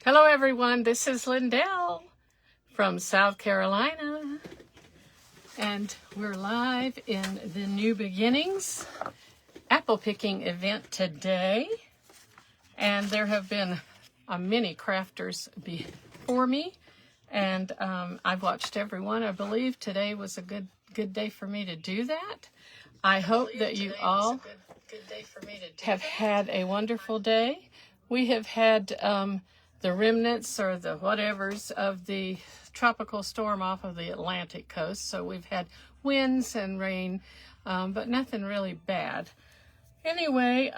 Hello everyone, this is Lindell from South Carolina, and we're live in the New Beginnings apple picking event today, and there have been many crafters before me, and I've watched everyone. I believe today was a good day for me to do that. I hope that you all have had a wonderful day. We have had the remnants or the whatevers of the tropical storm off of the Atlantic coast. So we've had winds and rain, but nothing really bad. Anyway,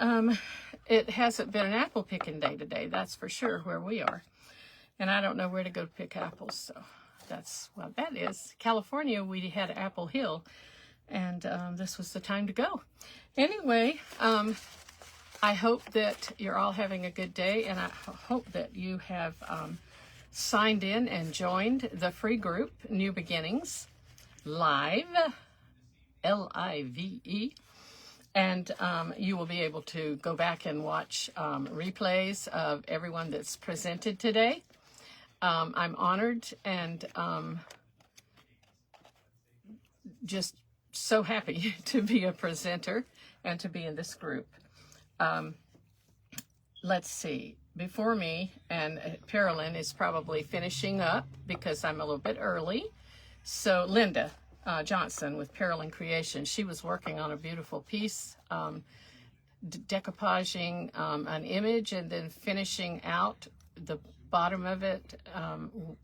it hasn't been an apple picking day today, that's for sure, where we are. And I don't know where to go pick apples, so that's, well, that is. California, we had Apple Hill, and this was the time to go. Anyway, I hope that you're all having a good day, and I hope that you have signed in and joined the free group, New Beginnings, Live, L-I-V-E, and you will be able to go back and watch replays of everyone that's presented today. I'm honored and just so happy to be a presenter and to be in this group. Let's see, before me, and Carolyn is probably finishing up because I'm a little bit early. So Linda Johnson with Carolyn Creation, she was working on a beautiful piece, decoupaging an image and then finishing out the bottom of it,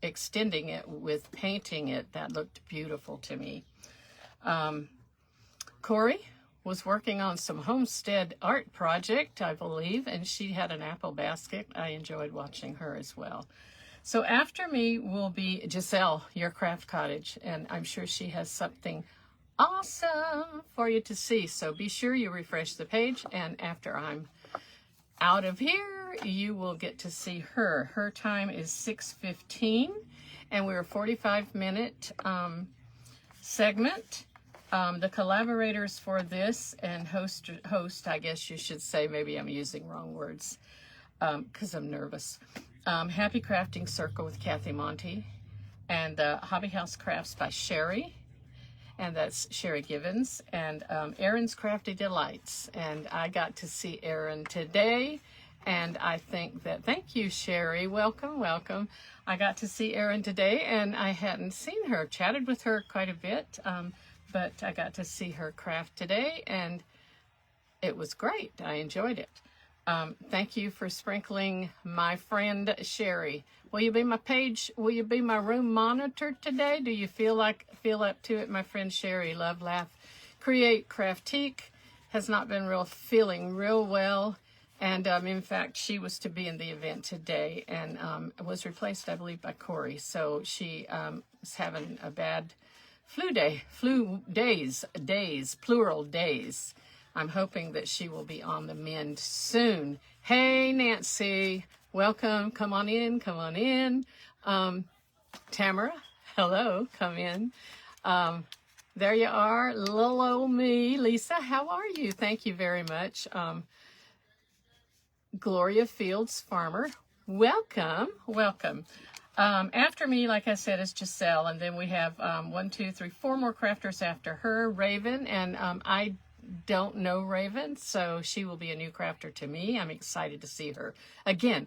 extending it with painting it. That looked beautiful to me. Corey was working on some homestead art project, I believe, and she had an apple basket. I enjoyed watching her as well. So after me will be Giselle, your craft cottage, and I'm sure she has something awesome for you to see. So be sure you refresh the page, and after I'm out of here, you will get to see her. Her time is 6:15, and we're a 45-minute segment. The collaborators for this and host, I guess you should say, maybe I'm using wrong words because I'm nervous. Happy Crafting Circle with Kathy Monty, and Hobby House Crafts by Sherry, and that's Sherry Givens, and Erin's Crafty Delights. And I got to see Erin today, and I think that, thank you, Sherry, welcome, welcome. I got to see Erin today, and I hadn't seen her, chatted with her quite a bit, but I got to see her craft today, and it was great. I enjoyed it. Thank you for sprinkling my friend Sherry. Will you be my page? Will you be my room monitor today? Do you feel up to it, my friend Sherry? Love, laugh, create, craftique. Has not been feeling real well, and in fact, she was to be in the event today, and was replaced, I believe, by Corey. So she is having a bad plural days. I'm hoping that she will be on the mend soon. Hey, Nancy, welcome. Come on in, come on in. Tamara, hello, come in. There you are, little old me. Lisa, how are you? Thank you very much. Gloria Fields Farmer, welcome, welcome. After me, like I said, is Giselle, and then we have 4 more crafters after her, Raven, and I don't know Raven, so she will be a new crafter to me. I'm excited to see her. Again,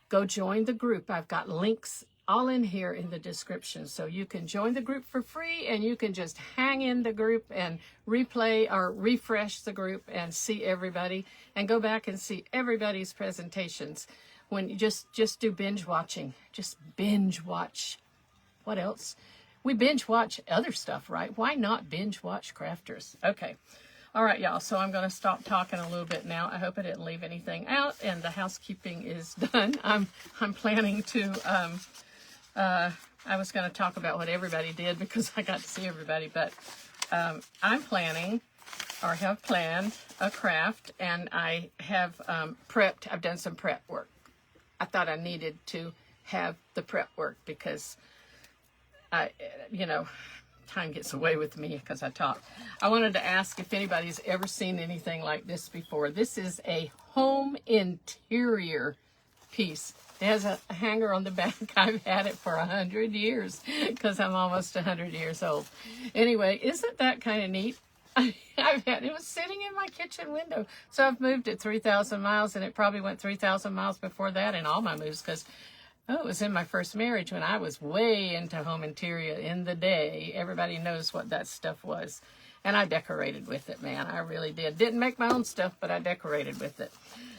go join the group. I've got links all in here in the description, so you can join the group for free, and you can just hang in the group and replay or refresh the group and see everybody, and go back and see everybody's presentations. When you just do binge watching, just binge watch. What else? We binge watch other stuff, right? Why not binge watch crafters? Okay. All right, y'all. So I'm going to stop talking a little bit now. I hope I didn't leave anything out, and the housekeeping is done. I'm planning to, I was going to talk about what everybody did because I got to see everybody, but I'm planning or have planned a craft, and I have I've done some prep work. I thought I needed to have the prep work because time gets away with me because I talk. I wanted to ask if anybody's ever seen anything like this before. This is a home interior piece It has a hanger on the back. I've had it for 100 years because I'm almost 100 years old. Anyway, isn't that kind of neat? It was sitting in my kitchen window. So I've moved it 3,000 miles, and it probably went 3,000 miles before that in all my moves because, oh, it was in my first marriage when I was way into home interior in the day. Everybody knows what that stuff was. And I decorated with it, man. I really did. Didn't make my own stuff, but I decorated with it.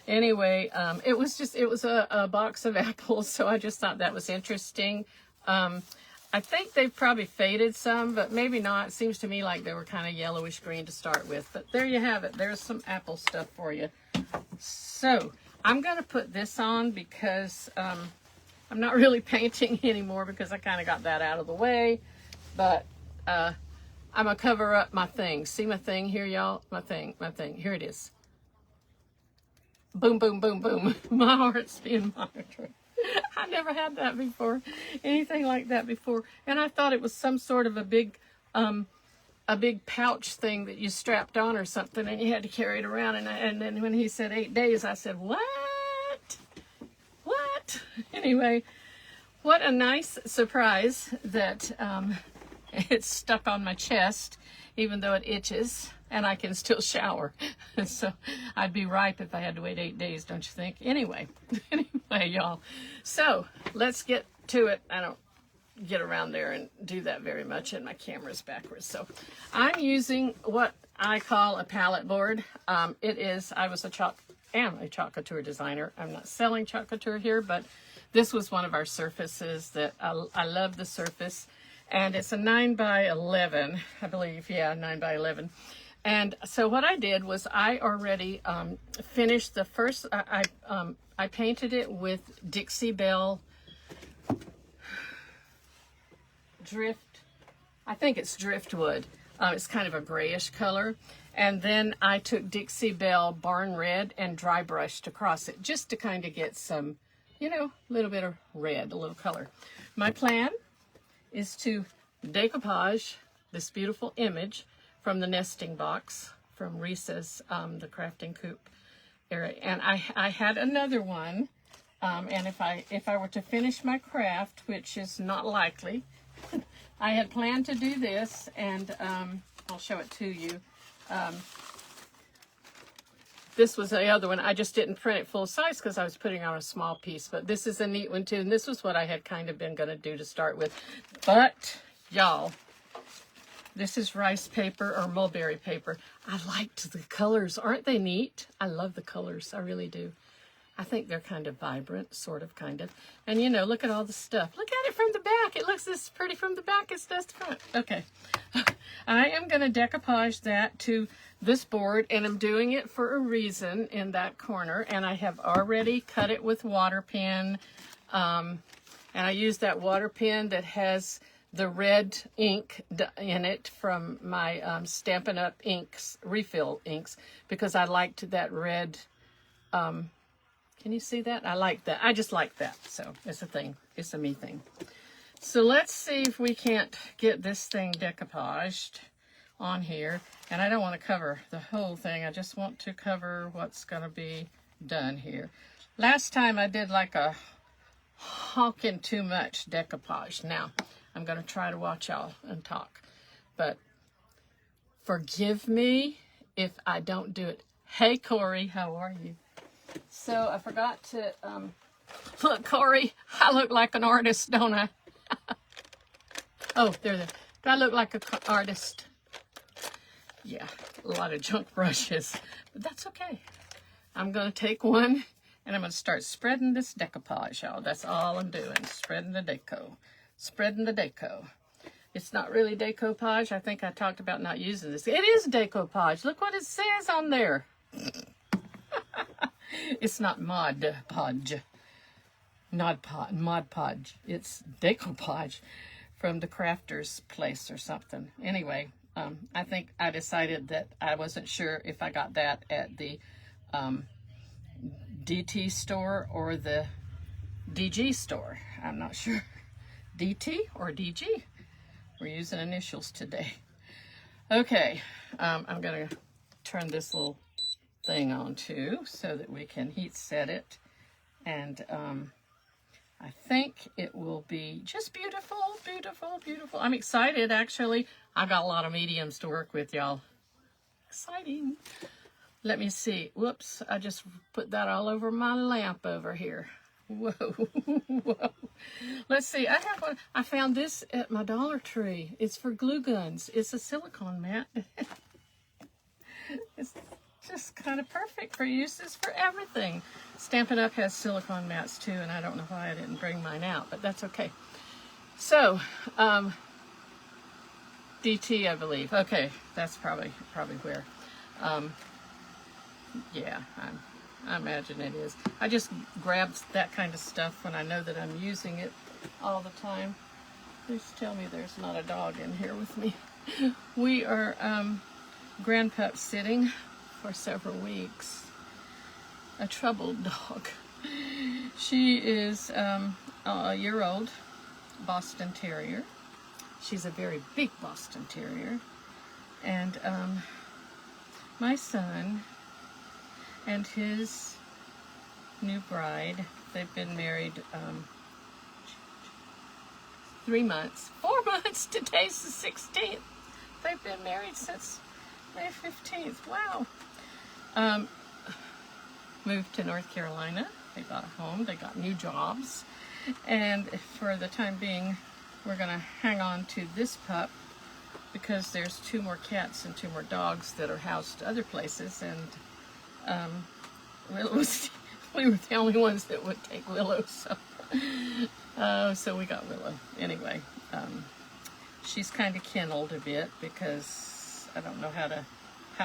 Anyway, it was a box of apples, so I just thought that was interesting. I think they've probably faded some, but maybe not. It seems to me like they were kind of yellowish green to start with. But there you have it. There's some apple stuff for you. So I'm going to put this on because I'm not really painting anymore because I kind of got that out of the way. But I'm going to cover up my thing. See my thing here, y'all? My thing. Here it is. Boom, boom, boom, boom. My heart's being monitored. I never had that before, anything like that before. And I thought it was some sort of a big pouch thing that you strapped on or something, and you had to carry it around. And then when he said 8 days, I said, what? What? Anyway, what a nice surprise that it's stuck on my chest, even though it itches. And I can still shower. So I'd be ripe if I had to wait 8 days, don't you think? Anyway, y'all. So let's get to it. I don't get around there and do that very much, and my camera's backwards. So I'm using what I call a palette board. I am a chalk couture designer. I'm not selling chalk couture here, but this was one of our surfaces that I love the surface. And it's a 9x11, I believe. Yeah, 9x11. And so what I did was I already finished the first, I painted it with Dixie Belle drift, I think it's driftwood. It's kind of a grayish color. And then I took Dixie Belle Barn Red and dry brushed across it just to kind of get some, a little bit of red, a little color. My plan is to decoupage this beautiful image from the nesting box from Risa's, the crafting coop area. And I had another one, and if I were to finish my craft, which is not likely, I had planned to do this, and I'll show it to you. This was the other one. I just didn't print it full size because I was putting on a small piece, but this is a neat one too, and this was what I had kind of been going to do to start with. But, y'all, this is rice paper or mulberry paper. I liked the colors. Aren't they neat? I love the colors. I really do. I think they're kind of vibrant, sort of, kind of. And, look at all the stuff. Look at it from the back. It looks as pretty from the back as it does the front. Okay. I am going to decoupage that to this board, and I'm doing it for a reason in that corner. And I have already cut it with water pen. And I use that water pen that has the red ink in it from my Stampin' Up! Inks, refill inks, because I liked that red. Can you see that? I like that. I just like that. So it's a thing. It's a me thing. So let's see if we can't get this thing decoupaged on here. And I don't want to cover the whole thing. I just want to cover what's going to be done here. Last time I did like a honking too much decoupage. Now, I'm going to try to watch y'all and talk. But forgive me if I don't do it. Hey, Corey, how are you? So I forgot to, look, Corey, I look like an artist, don't I? Oh, there. Do I look like an artist? Yeah, a lot of junk brushes, but that's okay. I'm going to take one, and I'm going to start spreading this decoupage, y'all. That's all I'm doing, spreading the deco. Spreading the deco. It's not really decoupage. I think I talked about not using this. It is decoupage. Look what it says on there. It's not Mod Podge. Mod Podge. It's decoupage from the crafter's place or something. Anyway, I think I decided that I wasn't sure if I got that at the DT store or the DG store. I'm not sure. DT or DG? We're using initials today. Okay, I'm going to turn this little thing on too so that we can heat set it. And I think it will be just beautiful, beautiful, beautiful. I'm excited, actually. I got a lot of mediums to work with, y'all. Exciting. Let me see. Whoops, I just put that all over my lamp over here. Whoa, whoa. Let's see. I have one. I found this at my Dollar Tree. It's for glue guns. It's a silicone mat. It's just kind of perfect for uses for everything. Stampin' Up! Has silicone mats too, and I don't know why I didn't bring mine out, but that's okay. So, DT, I believe. Okay, that's probably where. Yeah, I imagine it is. I just grab that kind of stuff when I know that I'm using it all the time. Please tell me there's not a dog in here with me. We are grandpup sitting for several weeks. A troubled dog. She is a year-old Boston Terrier. She's a very big Boston Terrier. And my son and his new bride, they've been married 3 months. 4 months, today's the 16th. They've been married since May 15th. Wow. Moved to North Carolina. They bought a home. They got new jobs. And for the time being, we're going to hang on to this pup because there's 2 more cats and 2 more dogs that are housed other places. And we were the only ones that would take Willow. So we got Willow. Anyway, she's kind of kenneled a bit because I don't know how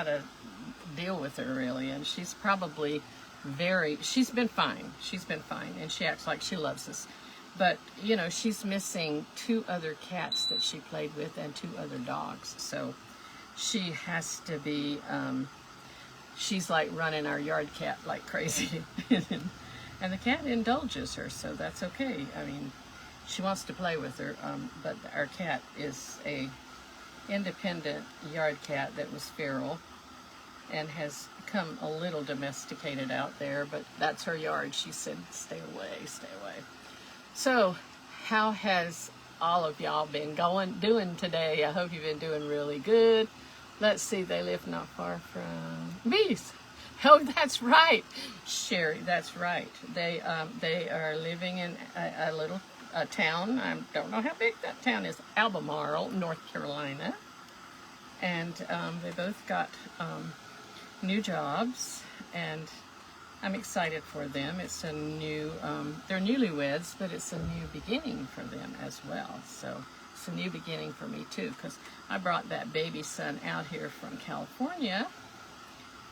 to deal with her really, and she's probably she's been fine, and she acts like she loves us, but you know, she's missing 2 other cats that she played with and 2 other dogs, so she has to be she's like running our yard cat like crazy. And the cat indulges her, so that's okay. I mean, she wants to play with her, but our cat is a independent yard cat that was feral and has become a little domesticated out there, but that's her yard. She said, stay away, stay away. So, how has all of y'all been doing today? I hope you've been doing really good. Let's see, they live not far from Bees. Oh, that's right, Sherry, that's right. They are living in a little town. I don't know how big that town is, Albemarle, North Carolina. And they both got new jobs, and I'm excited for them. It's a new, they're newlyweds, but it's a new beginning for them as well. So it's a new beginning for me too, because I brought that baby son out here from California,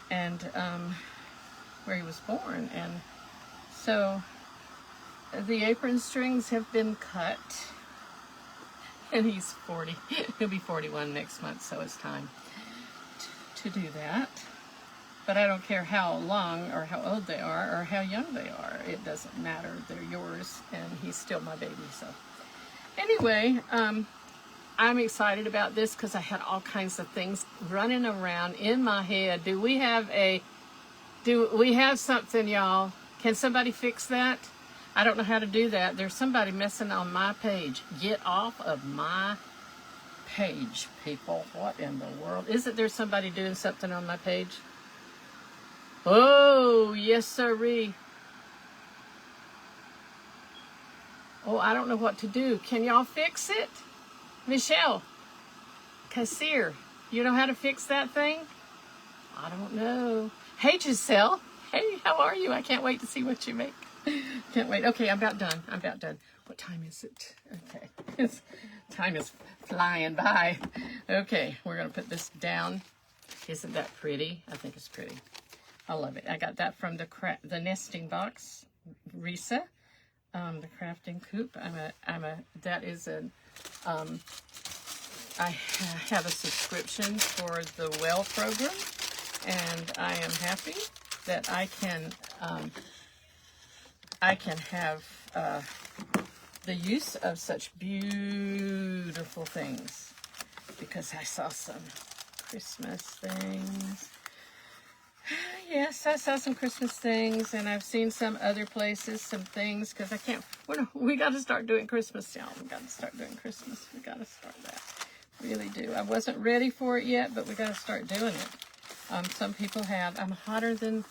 and where he was born, and so the apron strings have been cut, and he's 40. He'll be 41 next month, so it's time to do that. But I don't care how long or how old they are or how young they are. It doesn't matter. They're yours, and he's still my baby. So anyway, I'm excited about this because I had all kinds of things running around in my head. Do we have something, y'all? Can somebody fix that? I don't know how to do that. There's somebody messing on my page. Get off of my page, people. What in the world? Isn't there somebody doing something on my page? Oh, yes, sirree. Oh, I don't know what to do. Can y'all fix it? Michelle, Kassir, you know how to fix that thing? I don't know. Hey, Giselle. Hey, how are you? I can't wait to see what you make. Can't wait. Okay, I'm about done. What time is it? Okay. Time is flying by. Okay, we're going to put this down. Isn't that pretty? I think it's pretty. I love it. I got that from the nesting box, Risa, the crafting coop. I have a subscription for the Well program, and I am happy that I can have the use of such beautiful things, because I saw some Christmas things. yes, I saw some Christmas things, and I've seen some other places, some things, because I can't, we got to start doing Christmas, y'all. We got to start doing Christmas. We got to start that. Really do. I wasn't ready for it yet, but we got to start doing it. Some people have. I'm hotter than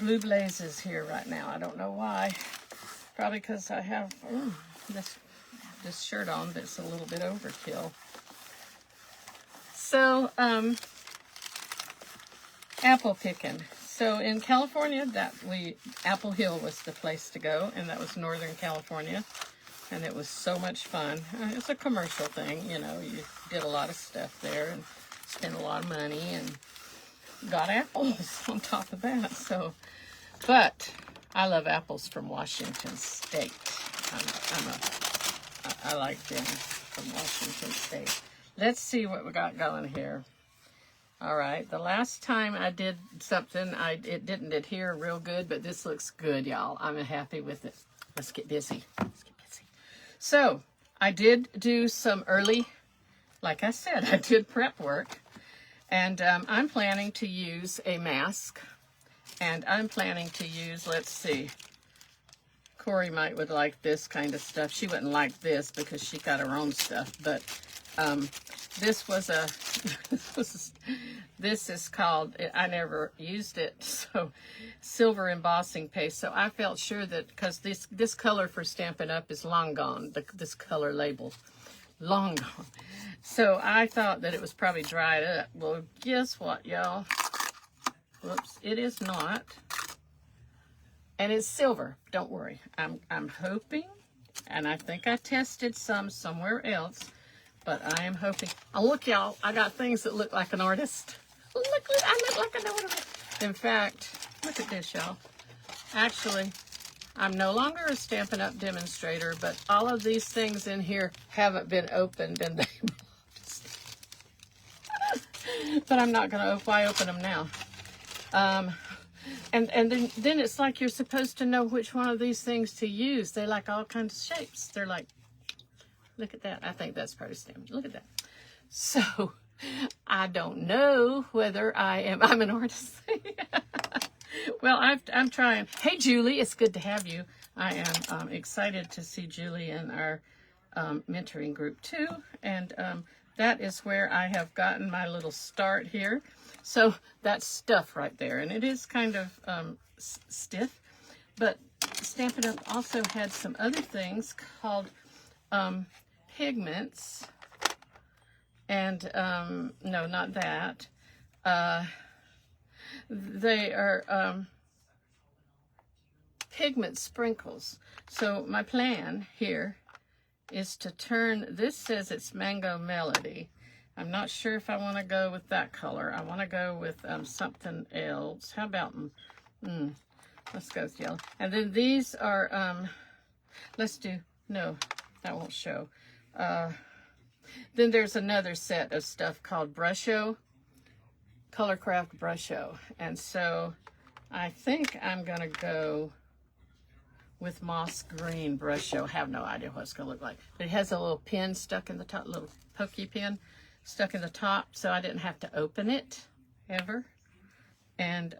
blue blazes here right now. I don't know why. Probably because I have this shirt on that's a little bit overkill. So, apple picking. So in California, Apple Hill was the place to go, and that was Northern California, and it was so much fun. It's a commercial thing, you know. You did a lot of stuff there and spent a lot of money and got apples on top of that. So, but I love apples from Washington State. I like them from Washington State. Let's see what we got going here. All right, the last time I did something, it didn't adhere real good, but this looks good, y'all. I'm happy with it. Let's get busy. So, I did do some early, like I said, I did prep work. And I'm planning to use a mask. And I'm planning to use, let's see, Corey would like this kind of stuff. She wouldn't like this because she got her own stuff. But this was this is called, I never used it, so silver embossing paste. So I felt sure that, because this color for Stampin' Up! Is long gone, this color label, long gone. So I thought that it was probably dried up. Well, guess what, y'all? Whoops, it is not. And it's silver. Don't worry. I'm hoping, and I think I tested some somewhere else, but I am hoping. Oh, look, y'all. I got things that look like an artist. Look, I look like I know what I'm doing. In fact, look at this, y'all. Actually, I'm no longer a Stampin' Up! Demonstrator, but all of these things in here haven't been opened, and they but I'm not going to open them now. And then it's like you're supposed to know which one of these things to use. They like all kinds of shapes. They're like, look at that. I think that's part of stamping. Look at that. So I don't know whether I'm an artist. Well, I'm trying. Hey, Julie, it's good to have you. I am excited to see Julie in our mentoring group too. And that is where I have gotten my little start here. So that's stuff right there. And it is kind of stiff. But Stampin' Up! Also had some other things called pigments. And no, not that. They are pigment sprinkles. So my plan here is to turn, this says it's Mango Melody. I'm not sure if I want to go with that color. I want to go with something else. How about, let's go with yellow. And then these are, let's do, no, that won't show. Then there's another set of stuff called Brusho, Colorcraft Brusho. And so I think I'm going to go with Moss Green Brusho. Have no idea what it's going to look like. But it has a little pin stuck in the top, little pokey pin stuck in the top, so I didn't have to open it ever. And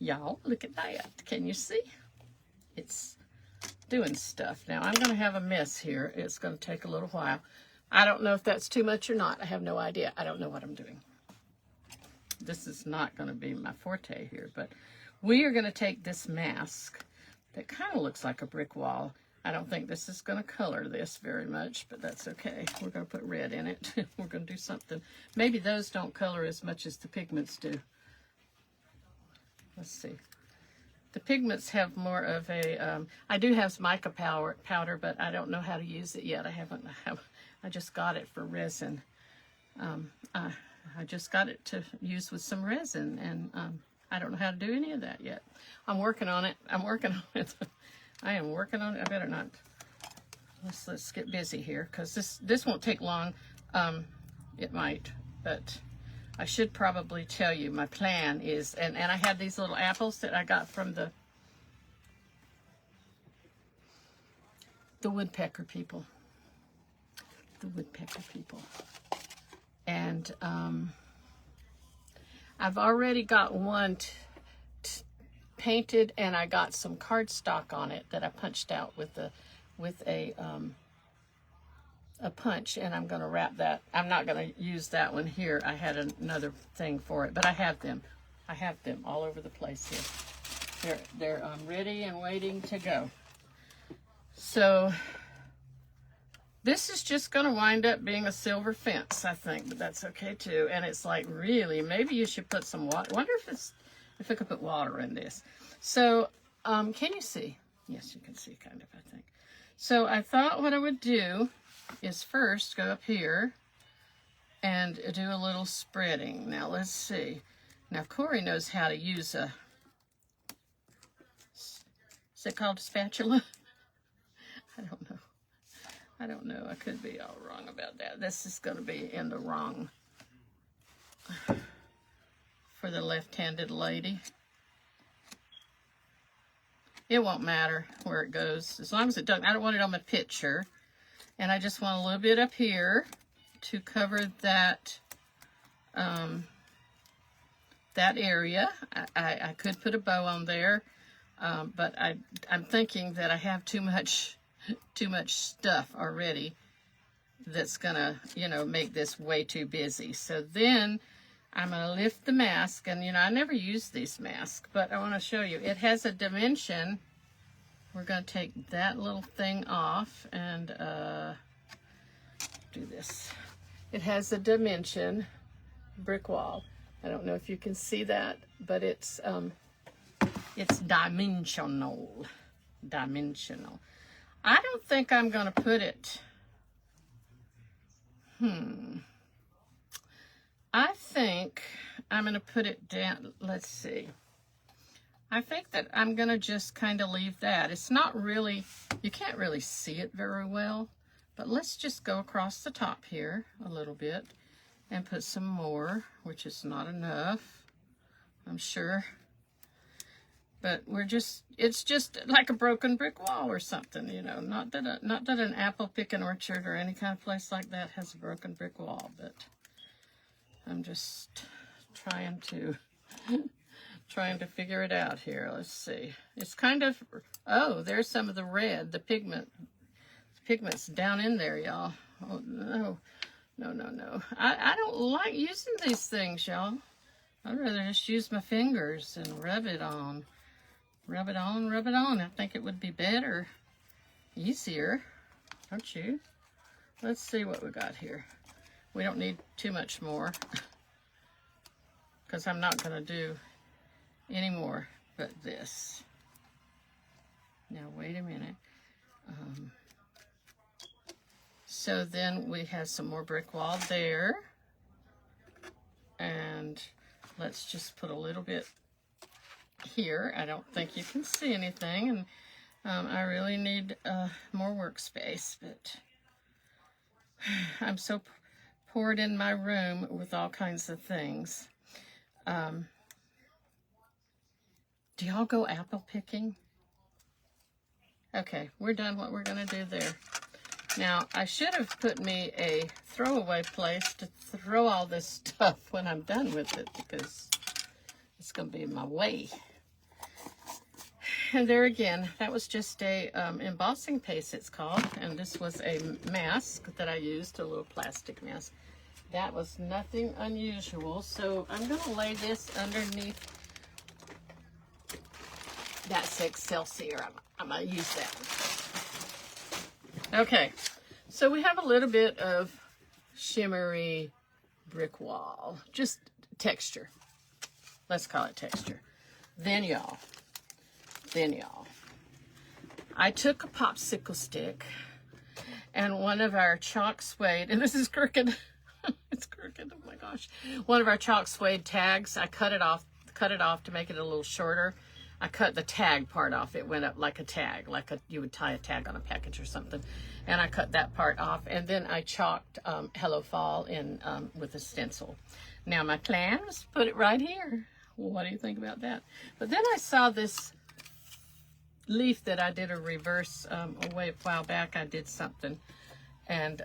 y'all, look at that. Can you see? It's doing stuff. Now I'm going to have a mess here. It's going to take a little while. I don't know if that's too much or not. I have no idea. I don't know what I'm doing. This is not going to be my forte here, but we are going to take this mask that kind of looks like a brick wall. I don't think this is going to color this very much, but that's okay. We're going to put red in it. We're going to do something. Maybe those don't color as much as the pigments do. Let's see. The pigments have more of a, I do have mica powder, but I don't know how to use it yet. I just got it for resin. I just got it to use with some resin, and I don't know how to do any of that yet. I'm working on it. I am working on it. I better not. Let's get busy here, because this won't take long. It might, but I should probably tell you my plan is, and I had these little apples that I got from the woodpecker people. The woodpecker people. And I've already got one painted, and I got some cardstock on it that I punched out with a punch, and I'm going to wrap that. I'm not going to use that one here. I had another thing for it, but I have them. I have them all over the place here. They're ready and waiting to go. So this is just going to wind up being a silver fence, I think, but that's okay too. And it's like, really, maybe you should put some water. I wonder if I could put water in this. So can you see? Yes, you can see kind of, I think. So I thought what I would do is first go up here and do a little spreading. Now let's see. Now Corey knows how to use a, is it called a spatula? I don't know. I don't know. I could be all wrong about that. This is going to be in the wrong for the left-handed lady. It won't matter where it goes as long as it doesn't. I don't want it on my picture. And I just want a little bit up here to cover that that area. I could put a bow on there, but I'm thinking that I have too much stuff already that's gonna, you know, make this way too busy. So then I'm gonna lift the mask, and you know, I never use these masks, but I want to show you. It has a dimension. We're going to take that little thing off and do this. It has a dimension brick wall. I don't know if you can see that, but it's dimensional. Dimensional. I don't think I'm going to put it. I think I'm going to put it down. Let's see. I think that I'm going to just kind of leave that. It's not really, you can't really see it very well, but let's just go across the top here a little bit and put some more, which is not enough, I'm sure. But it's just like a broken brick wall or something, you know. Not that an apple picking orchard or any kind of place like that has a broken brick wall, but I'm just trying to figure it out here. Let's see. It's kind of, oh, there's some of the red, the pigment's down in there, y'all. Oh, no. No. I don't like using these things, y'all. I'd rather just use my fingers and rub it on. Rub it on. I think it would be better, easier, don't you? Let's see what we got here. We don't need too much more because I'm not going to do any more but this. Now wait a minute. So then we have some more brick wall there, and let's just put a little bit here. I don't think you can see anything, and I really need more workspace, but I'm so poured in my room with all kinds of things. Do y'all go apple picking? Okay, we're done what we're going to do there. Now, I should have put me a throwaway place to throw all this stuff when I'm done with it, because it's going to be in my way. And there again, that was just a embossing paste, it's called. And this was a mask that I used, a little plastic mask. That was nothing unusual. So I'm going to lay this underneath. That's Excelsior. I'm going to use that one. Okay, so we have a little bit of shimmery brick wall. Just texture. Let's call it texture. Then y'all, I took a popsicle stick and one of our chalk suede, and this is crooked. It's crooked, oh my gosh. One of our chalk suede tags, I cut it off to make it a little shorter. I cut the tag part off. It went up like a tag, you would tie a tag on a package or something. And I cut that part off, and then I chalked Hello Fall in with a stencil. Now my plan was to put it right here. Well, what do you think about that? But then I saw this leaf that I did a reverse a while back. I did something, and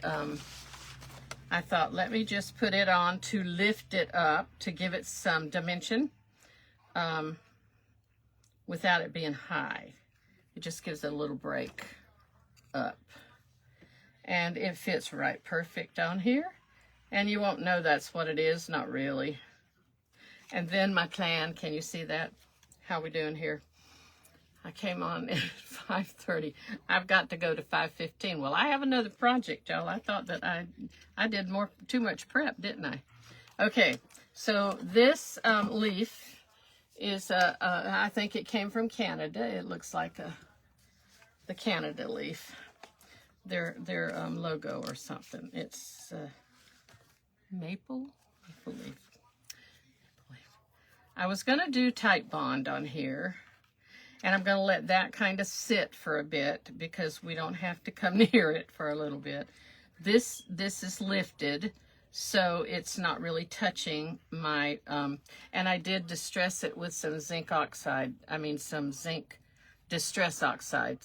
I thought, let me just put it on to lift it up, to give it some dimension without it being high. It just gives it a little break up. And it fits right perfect on here. And you won't know that's what it is, not really. And then my plan, can you see that? How we doing here? I came on at 5:30. I've got to go to 5:15. Well, I have another project, y'all. I thought that I did too much prep, didn't I? Okay, so this leaf is, I think it came from Canada. It looks like the Canada leaf, their logo or something. It's maple leaf. I was going to do Titebond on here, and I'm going to let that kind of sit for a bit because we don't have to come near it for a little bit. This is lifted, so it's not really touching my, and I did distress it with some zinc oxide, some zinc distress oxide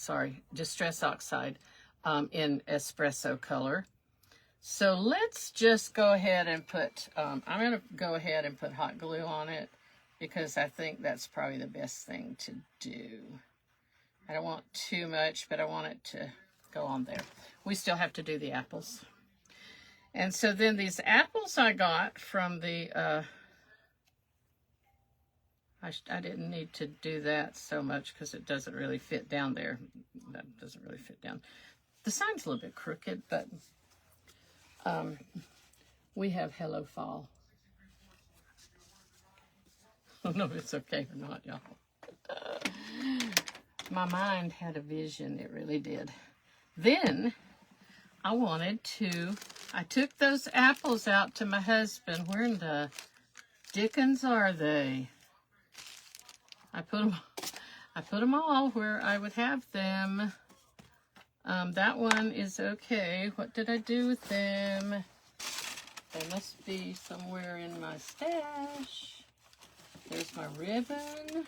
in espresso color. So let's just go ahead and put, I'm going to go ahead and put hot glue on it, because I think that's probably the best thing to do. I don't want too much, but I want it to go on there. We still have to do the apples. And so then these apples I got from the, I didn't need to do that so much because it doesn't really fit down there. That doesn't really fit down. The sign's a little bit crooked, but we have Hello Fall. I don't know if it's okay or not, y'all. My mind had a vision, it really did. Then I took those apples out to my husband. Where in the dickens are they? I put them all where I would have them. That one is okay. What did I do with them? They must be somewhere in my stash. There's my ribbon.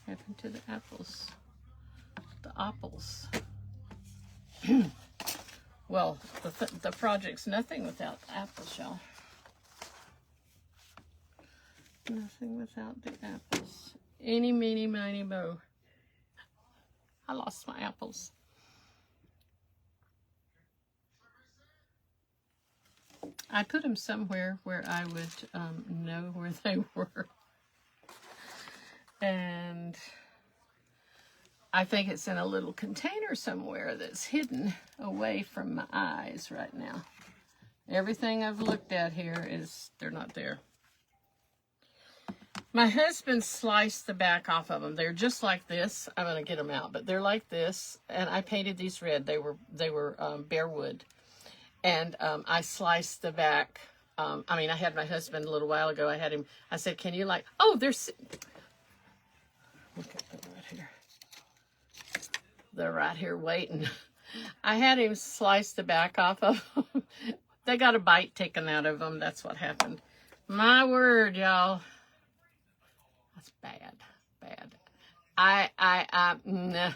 What happened to the apples? The apples. Well, the project's nothing without the apples, y'all. Nothing without the apples. Eeny, meeny, miny, mo. I lost my apples. I put them somewhere where I would know where they were. And I think it's in a little container somewhere that's hidden away from my eyes right now. Everything I've looked at here they're not there. My husband sliced the back off of them. They're just like this. I'm going to get them out, but they're like this. And I painted these red. They were bare wood. And I sliced the back. I had my husband a little while ago. I said, can you there's, look at them right here. They're right here waiting. I had him slice the back off of them. They got a bite taken out of them. That's what happened. My word, y'all. That's bad. Nah.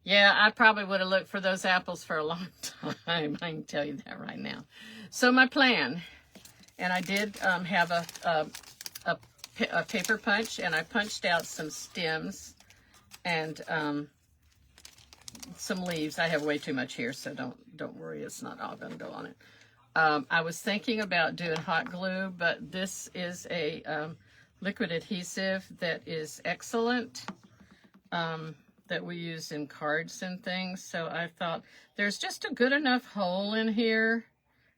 Yeah, I probably would have looked for those apples for a long time. I can tell you that right now. So my plan, and I did have a paper punch, and I punched out some stems and some leaves. I have way too much here, so don't worry. It's not all going to go on it. I was thinking about doing hot glue, but this is a liquid adhesive that is excellent. That we use in cards and things. So I thought there's just a good enough hole in here.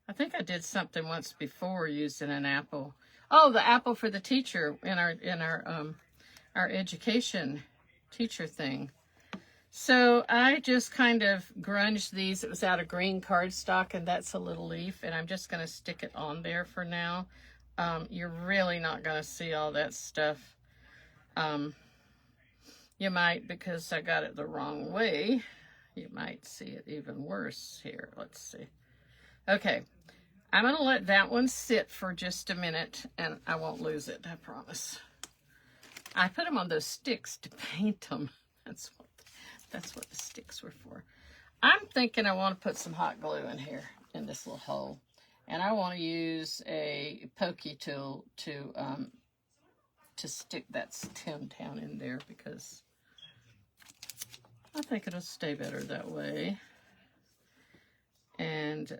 I think I did something once before using an apple. Oh, the apple for the teacher in our education teacher thing. So I just kind of grunged these. It was out of green cardstock, and that's a little leaf, and I'm just going to stick it on there for now. You're really not going to see all that stuff. You might, because I got it the wrong way, you might see it even worse here. Let's see. Okay, I'm going to let that one sit for just a minute, and I won't lose it, I promise. I put them on those sticks to paint them. That's what the sticks were for. I'm thinking I want to put some hot glue in here, in this little hole. And I want to use a pokey tool to stick that stem down in there, because I think it'll stay better that way. And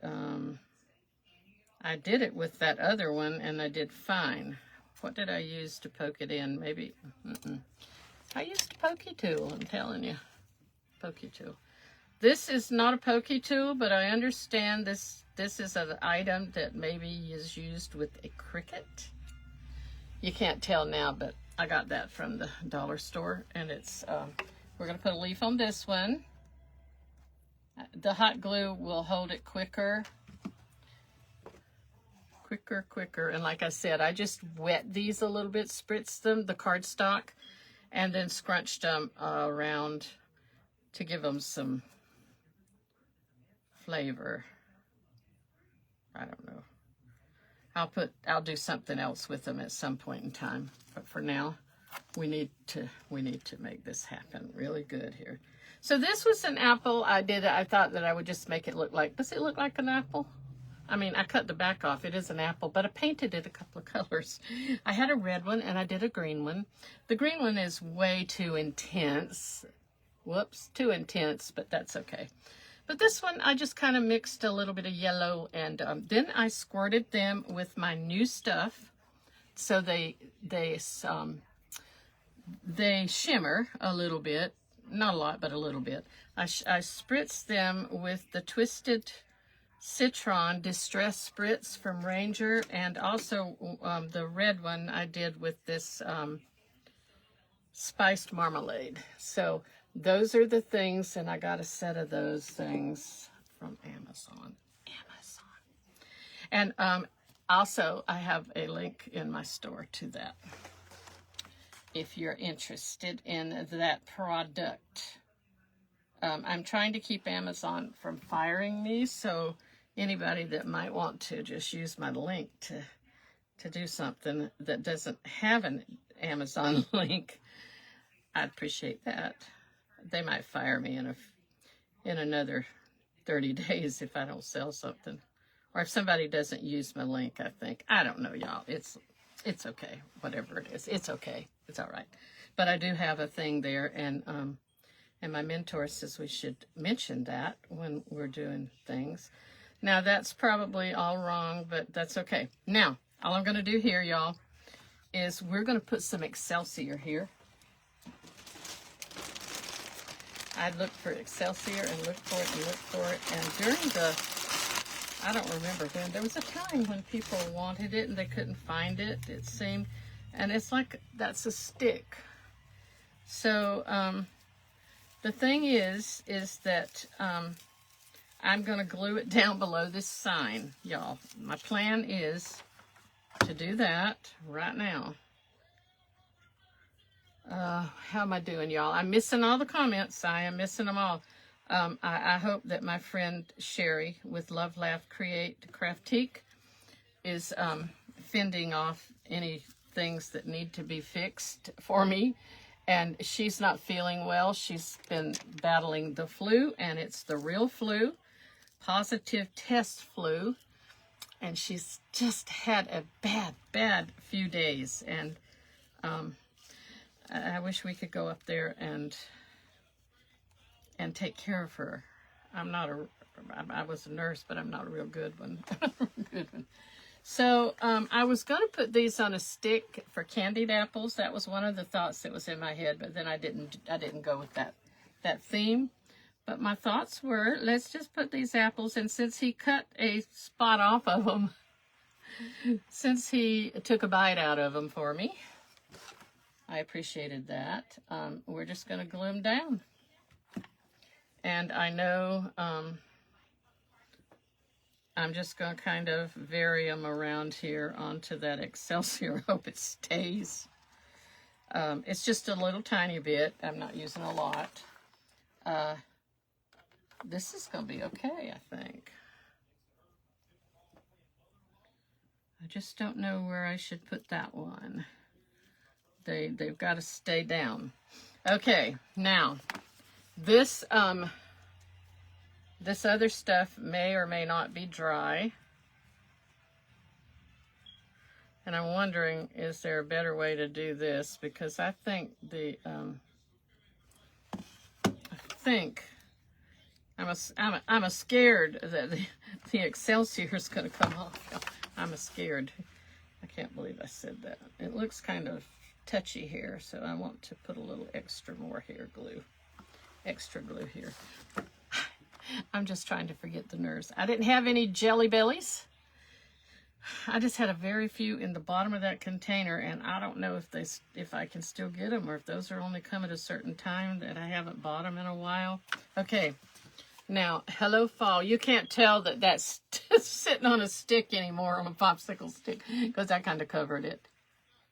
I did it with that other one, and I did fine. What did I use to poke it in? Maybe, I used a pokey tool, I'm telling you. Pokey tool. This is not a pokey tool, but I understand this is an item that maybe is used with a Cricut. You can't tell now, but I got that from the dollar store, and it's, we're going to put a leaf on this one. The hot glue will hold it quicker. Quicker. And like I said, I just wet these a little bit, spritzed them, the cardstock, and then scrunched them around to give them some flavor. I don't know. I'll do something else with them at some point in time. But for now, we need to make this happen really good here. So this was an apple. I thought that I would just make it look like, does it look like an apple? I mean, I cut the back off. It is an apple, but I painted it a couple of colors. I had a red one and I did a green one. The green one is way too intense. Whoops, too intense, but that's okay. But this one, I just kind of mixed a little bit of yellow, and then I squirted them with my new stuff, so they shimmer a little bit, not a lot, but a little bit. I spritzed them with the Twisted Citron Distress Spritz from Ranger, and also the red one I did with this spiced marmalade. So those are the things, and I got a set of those things from Amazon. And also, I have a link in my store to that, if you're interested in that product. I'm trying to keep Amazon from firing me, so anybody that might want to just use my link to do something that doesn't have an Amazon link, I'd appreciate that. They might fire me in another 30 days if I don't sell something. Or if somebody doesn't use my link, I think. I don't know, y'all. It's okay. Whatever it is. It's okay. It's all right. But I do have a thing there, and my mentor says we should mention that when we're doing things. Now, that's probably all wrong, but that's okay. Now, all I'm going to do here, y'all, is we're going to put some Excelsior here. I looked for Excelsior and looked for it, and during I don't remember when, there was a time when people wanted it and they couldn't find it, it seemed, and it's like, that's a stick. So, the thing is that I'm going to glue it down below this sign, y'all. My plan is to do that right now. How am I doing, y'all? I'm missing all the comments. I am missing them all. I hope that my friend Sherry with Love, Laugh, Create, Craftique is fending off any things that need to be fixed for me. And she's not feeling well. She's been battling the flu, and it's the real flu, positive test flu. And she's just had a bad few days. And I wish we could go up there and take care of her. I was a nurse, but I'm not a real good one. So I was going to put these on a stick for candied apples. That was one of the thoughts that was in my head, but then I didn't go with that theme. But my thoughts were, let's just put these apples, and since he cut a spot off of them, since he took a bite out of them for me, I appreciated that. We're just going to glue them down. And I know I'm just going to kind of vary them around here onto that Excelsior. Hope it stays. It's just a little tiny bit. I'm not using a lot. This is going to be okay, I think. I just don't know where I should put that one. They've got to stay down. Okay, now, this this other stuff may or may not be dry. And I'm wondering, is there a better way to do this? Because I think I'm a scared that the Excelsior is going to come off. I'm a scared. I can't believe I said that. It looks kind of touchy here, so I want to put a little more hair glue. Extra glue here. I'm just trying to forget the nerves. I didn't have any Jelly Bellies. I just had a very few in the bottom of that container, and I don't know if I can still get them, or if those are only come at a certain time that I haven't bought them in a while. Okay, now, Hello Fall. You can't tell that that's sitting on a stick anymore, on a popsicle stick, because I kind of covered it.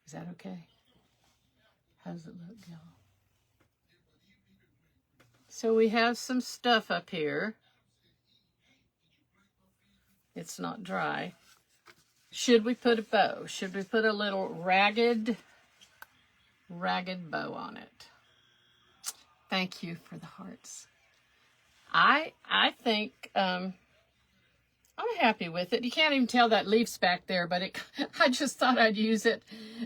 Is that okay? How does it look, y'all? So we have some stuff up here. It's not dry. Should we put a bow? Should we put a little ragged bow on it? Thank you for the hearts. I think I'm happy with it. You can't even tell that leaf's back there, but I just thought I'd use it.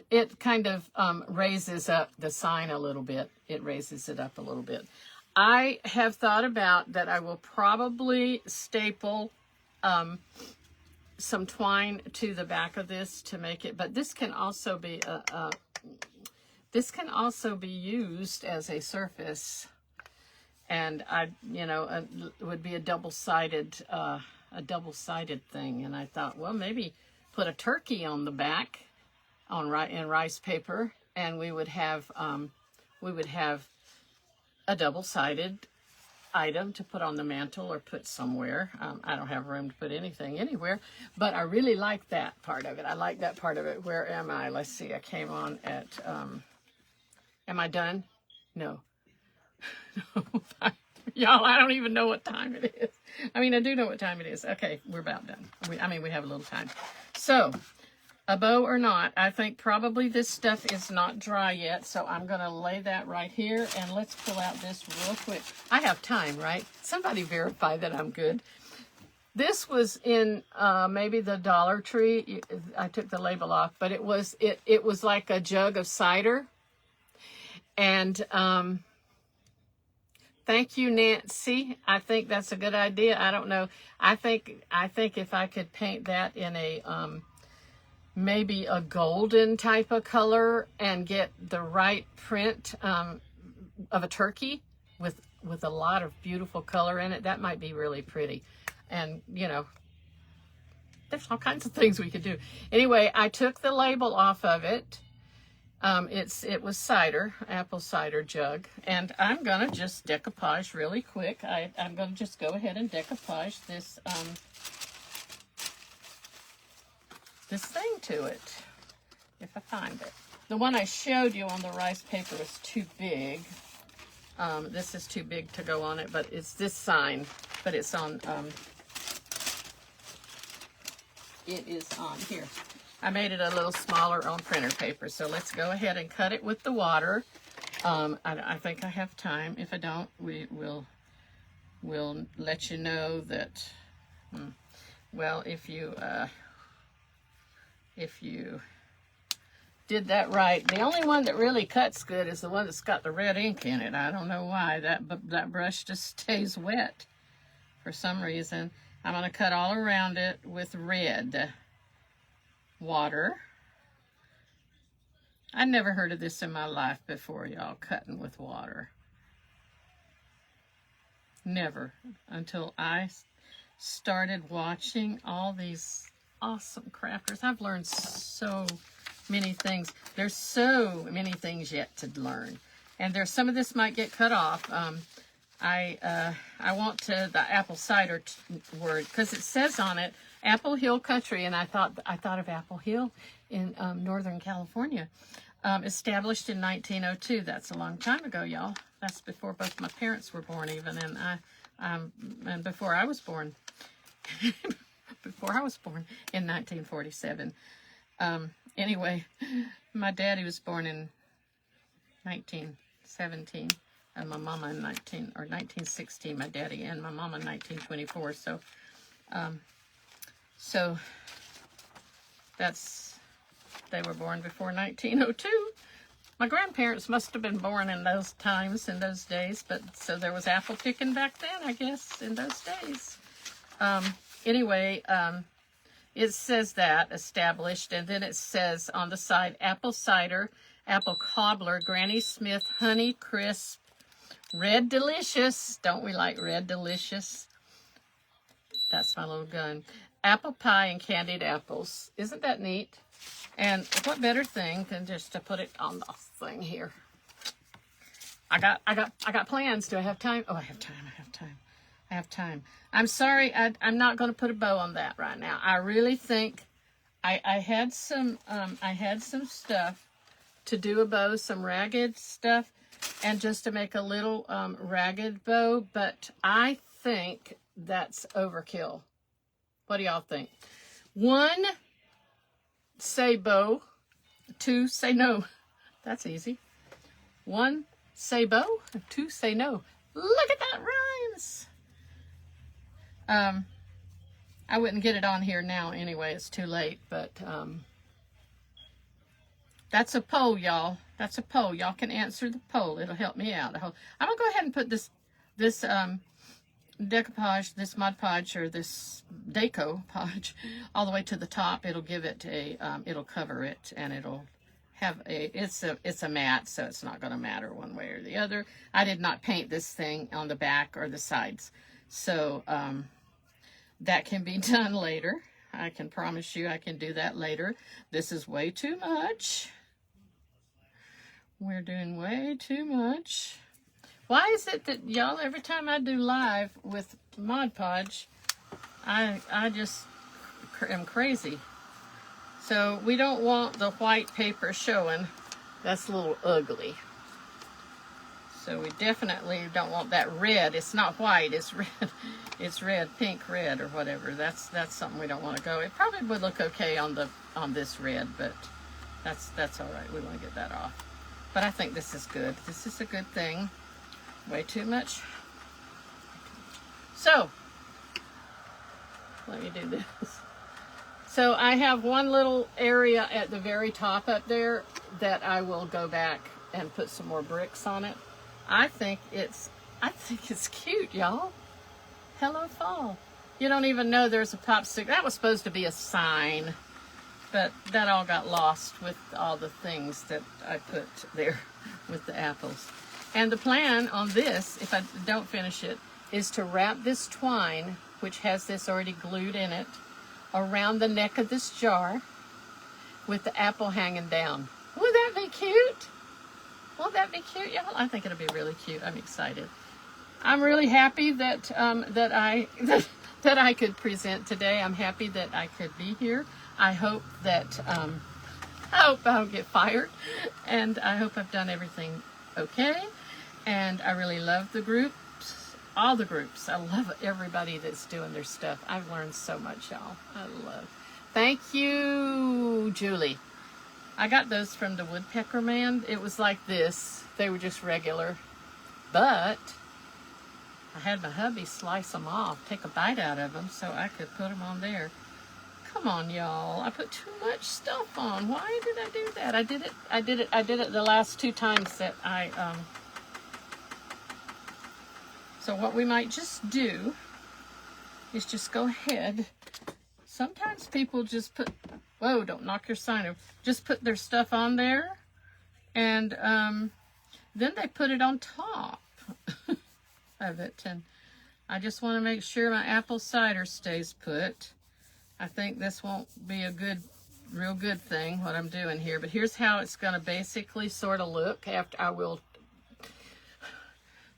It kind of raises up the sign a little bit. It raises it up a little bit. I have thought about that I will probably staple some twine to the back of this to make it, but this can also be used as a surface, and it would be a double-sided thing. And I thought, well, maybe put a turkey on the back in rice paper, and we would have a double-sided item to put on the mantle or put somewhere. I don't have room to put anything anywhere, but I really like that part of it. I like that part of it. Where am I? Let's see. I came on at, am I done? No. Y'all, I don't even know what time it is. I mean, I do know what time it is. Okay, we're about done. We have a little time. So, a bow or not, I think probably this stuff is not dry yet, so I'm going to lay that right here, and let's pull out this real quick. I have time, right? Somebody verify that I'm good. This was in maybe the Dollar Tree. I took the label off, but it was like a jug of cider. And thank you, Nancy. I think that's a good idea. I don't know. I think if I could paint that in a maybe a golden type of color and get the right print of a turkey with a lot of beautiful color in it, that might be really pretty. And there's all kinds of things we could do. Anyway, I took the label off of it. It was cider, apple cider jug, and I'm gonna just decoupage really quick. I'm gonna just go ahead and decoupage this this thing to it, if I find it. The one I showed you on the rice paper was too big. This is too big to go on it, but it's this sign, but it's on, it is on here. I made it a little smaller on printer paper, so let's go ahead and cut it with the water. I think I have time. If I don't, we'll let you know that, well, if you did that right. The only one that really cuts good is the one that's got the red ink in it. I don't know why. That brush just stays wet for some reason. I'm going to cut all around it with red water. I never heard of this in my life before, y'all, cutting with water. Never, until I started watching all these awesome crafters. I've learned so many things. There's so many things yet to learn, and there's some of this might get cut off. I want to the apple cider word, because it says on it Apple Hill Country, and I thought of Apple Hill in Northern California, established in 1902. That's a long time ago, y'all. That's before both my parents were born, even, and before I was born. Before I was born in 1947. Anyway, my daddy was born in 1917. and my mama in 1916, my daddy, and my mama in 1924. So, so they were born before 1902. My grandparents must have been born in those times, in those days, but so there was apple picking back then, I guess, in those days. Anyway, it says that, established, and then it says on the side, apple cider, apple cobbler, Granny Smith, Honey Crisp, Red Delicious. Don't we like Red Delicious? That's my little gun. Apple pie and candied apples. Isn't that neat? And what better thing than just to put it on the thing here? I got plans. Do I have time? Oh, I have time. I'm sorry, I'm not going to put a bow on that right now. I really think I had some stuff to do a bow, some ragged stuff, and just to make a little ragged bow, but I think that's overkill. What do y'all think? 1, say bow. 2, say no. That's easy. 1, say bow. 2, say no. Look at that rhymes. I wouldn't get it on here now anyway. It's too late, but that's a poll, y'all. That's a poll. Y'all can answer the poll. It'll help me out. I'm gonna go ahead and put this decoupage, this Mod Podge, or this decoupage all the way to the top. It'll give it a, it'll cover it, and it'll have a, it's a matte, so it's not going to matter one way or the other. I did not paint this thing on the back or the sides, so that can be done later. I can promise you I can do that later. This is way too much. We're doing way too much. Why is it that y'all, every time I do live with Mod Podge, I just am crazy. So we don't want the white paper showing. That's a little ugly. So we definitely don't want that red. It's not white, it's red. It's red, pink, red, or whatever. That's something we don't want to go. It probably would look okay on this red, but that's all right. We want to get that off. But I think this is good. This is a good thing. Way too much. So, let me do this. So I have one little area at the very top up there that I will go back and put some more bricks on it. I think it's cute, y'all. Hello, fall. You don't even know there's a popsicle. That was supposed to be a sign, but that all got lost with all the things that I put there with the apples. And the plan on this, if I don't finish it, is to wrap this twine, which has this already glued in it, around the neck of this jar with the apple hanging down. Would that be cute? Won't that be cute, y'all? I think it'll be really cute. I'm excited. I'm really happy that that I could present today. I'm happy that I could be here. I hope that I hope I don't get fired, and I hope I've done everything okay. And I really love the groups, all the groups. I love everybody that's doing their stuff. I've learned so much, y'all. I love. Thank you, Julie. I got those from the Woodpecker Man. It was like this. They were just regular, but I had my hubby slice them off, take a bite out of them, so I could put them on there. Come on, y'all. I put too much stuff on. Why did I do that? I did it the last 2 times that I, so what we might just do is just go ahead. Sometimes people just put, whoa, don't knock your sign over. Just put their stuff on there, and then they put it on top of it. And I just want to make sure my apple cider stays put. I think this won't be a real good thing, what I'm doing here. But here's how it's going to basically sort of look after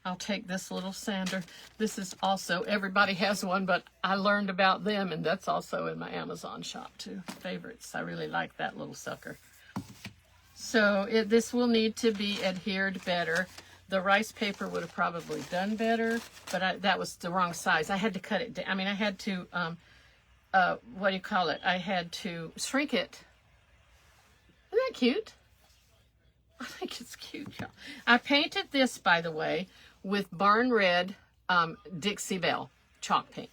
I'll take this little sander. This is also, everybody has one, but I learned about them, and that's also in my Amazon shop too. Favorites. I really like that little sucker. So this will need to be adhered better. The rice paper would have probably done better, but that was the wrong size. I had to cut it down. I mean, I had to, what do you call it? I had to shrink it. Isn't that cute? I think it's cute, y'all. I painted this, by the way, with Barn Red Dixie Belle chalk paint.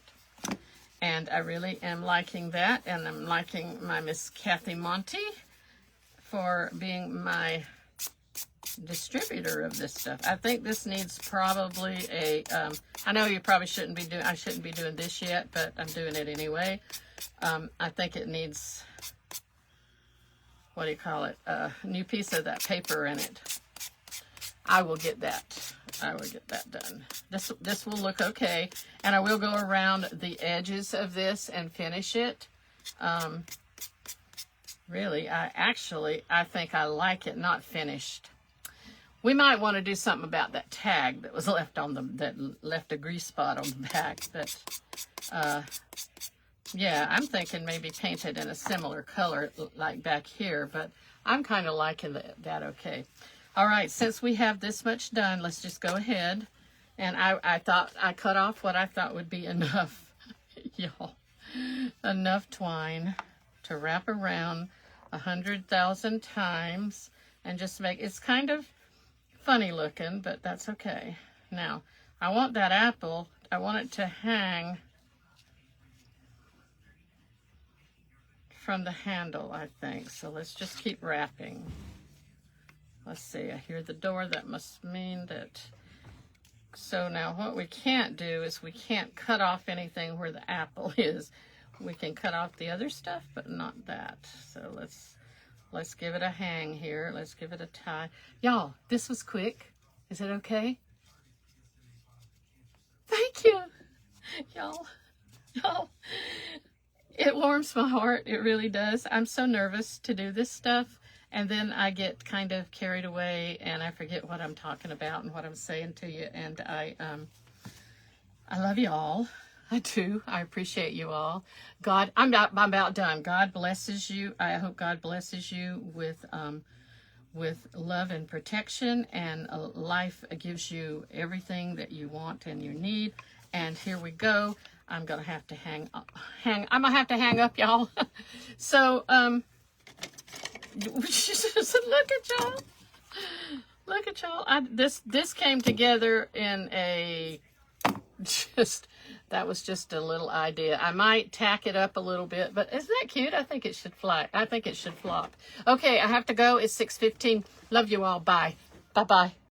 And I really am liking that. And I'm liking my Miss Kathy Monty for being my distributor of this stuff. I think this needs probably a, I know you probably shouldn't be doing, I shouldn't be doing this yet, but I'm doing it anyway. I think it needs, what do you call it, a new piece of that paper in it. I will get that. I will get that done. This will look okay. And I will go around the edges of this and finish it. Really, I think I like it not finished. We might want to do something about that tag that was left on that left a grease spot on the back. But yeah, I'm thinking maybe paint it in a similar color like back here. But I'm kind of liking that okay. All right, since we have this much done, let's just go ahead. And I thought I cut off what I thought would be enough, y'all, enough twine to wrap around 100,000 times and just make, it's kind of funny looking, but that's okay. Now, I want that apple, I want it to hang from the handle, I think. So let's just keep wrapping. Let's see, I hear the door. That must mean that. So now what we can't do is we can't cut off anything where the apple is. We can cut off the other stuff, but not that. So let's give it a hang here. Let's give it a tie. Y'all, this was quick. Is it okay? Thank you. Y'all. It warms my heart. It really does. I'm so nervous to do this stuff. And then I get kind of carried away and I forget what I'm talking about and what I'm saying to you. And I love you all. I do. I appreciate you all. God, I'm about done. God blesses you. I hope God blesses you with love and protection, and life gives you everything that you want and you need. And here we go. I'm gonna have to hang. I'm gonna have to hang up, y'all. So look at y'all. Look at y'all. This came together in a that was just a little idea. I might tack it up a little bit, but isn't that cute? I think it should fly. I think it should flop. Okay, I have to go. It's 6:15. Love you all. Bye. Bye-bye.